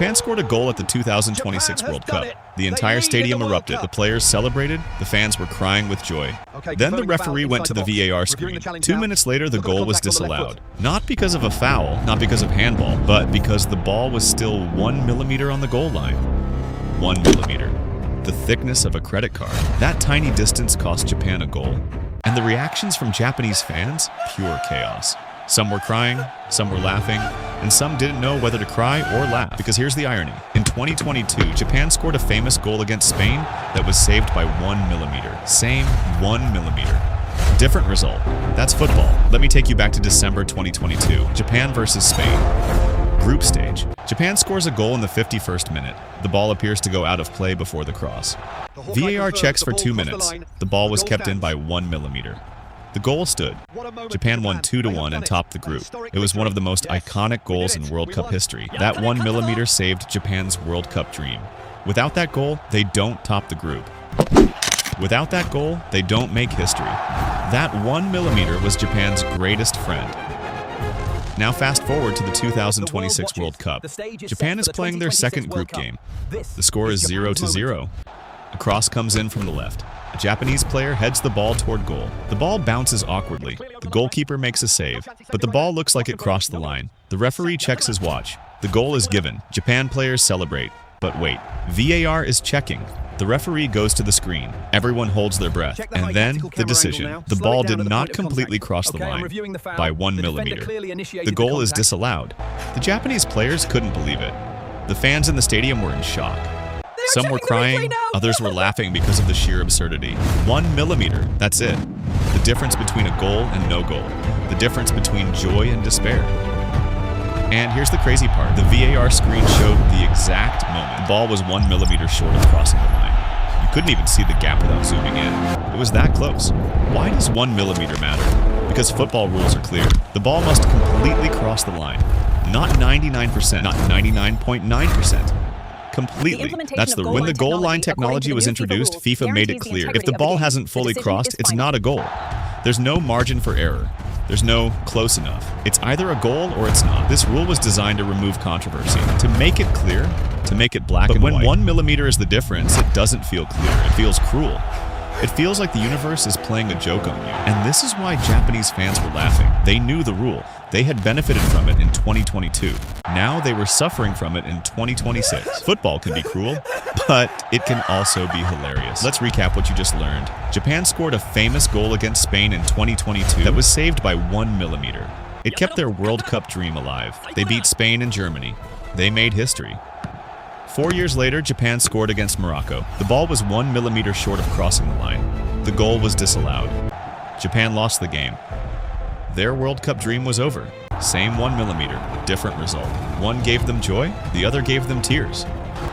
Japan scored a goal at the 2026 World Cup. The entire stadium erupted. The players celebrated. The fans were crying with joy. Then the referee went to the VAR screen. 2 minutes later, the goal was disallowed. Not because of a foul, not because of handball, but because the ball was still 1 millimeter on the goal line. 1 millimeter. The thickness of a credit card. That tiny distance cost Japan a goal. And the reactions from Japanese fans? Pure chaos. Some were crying, some were laughing, and some didn't know whether to cry or laugh. Because here's the irony. In 2022, Japan scored a famous goal against Spain that was saved by 1 millimeter. Same 1 millimeter. Different result. That's football. Let me take you back to December 2022. Japan versus Spain. Group stage. Japan scores a goal in the 51st minute. The ball appears to go out of play before the cross. VAR checks for 2 minutes. The ball was kept in by 1 millimeter. The goal stood. Japan won 2-1 and topped the group. It was one of the most iconic goals in World Cup history. That 1 millimeter saved Japan's World Cup dream. Without that goal, they don't top the group. Without that goal, they don't make history. That 1 millimeter was Japan's greatest friend. Now fast forward to the 2026 World Cup. Japan is playing their second group game. The score is 0-0. A cross comes in from the left. A Japanese player heads the ball toward goal. The ball bounces awkwardly. The goalkeeper makes a save, but the ball looks like it crossed the line. The referee checks his watch. The goal is given. Japan players celebrate. But wait, VAR is checking. The referee goes to the screen. Everyone holds their breath. And then, the decision. The ball did not completely cross the line by 1 millimeter. The goal is disallowed. The Japanese players couldn't believe it. The fans in the stadium were in shock. Some were crying, others were laughing because of the sheer absurdity. 1 millimeter, that's it. The difference between a goal and no goal. The difference between joy and despair. And here's the crazy part. The VAR screen showed the exact moment. The ball was 1 millimeter short of crossing the line. You couldn't even see the gap without zooming in. It was that close. Why does 1 millimeter matter? Because football rules are clear. The ball must completely cross the line. Not 99%, not 99.9%. Completely. That's when the goal line technology was introduced, FIFA made it clear. If the ball hasn't fully crossed, it's not a goal. There's no margin for error. There's no close enough. It's either a goal or it's not. This rule was designed to remove controversy, to make it clear, to make it black and white. But when 1 millimeter is the difference, it doesn't feel clear. It feels cruel. It feels like the universe is playing a joke on you. And this is why Japanese fans were laughing. They knew the rule. They had benefited from it in 2022. Now they were suffering from it in 2026. Football can be cruel, but it can also be hilarious. Let's recap what you just learned. Japan scored a famous goal against Spain in 2022 that was saved by 1 millimeter. It kept their World Cup dream alive. They beat Spain and Germany. They made history. 4 years later, Japan scored against Morocco. The ball was 1 millimeter short of crossing the line. The goal was disallowed. Japan lost the game. Their World Cup dream was over. Same 1 millimeter, different result. One gave them joy, the other gave them tears.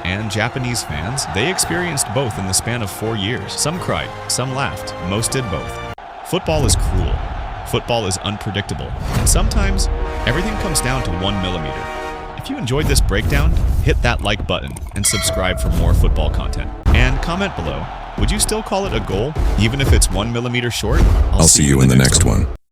And Japanese fans, they experienced both in the span of 4 years. Some cried, some laughed, most did both. Football is cruel. Football is unpredictable. And sometimes, everything comes down to 1 millimeter. If you enjoyed this breakdown, hit that like button and subscribe for more football content. And comment below, would you still call it a goal, even if it's 1 millimeter short? I'll see you in the next one.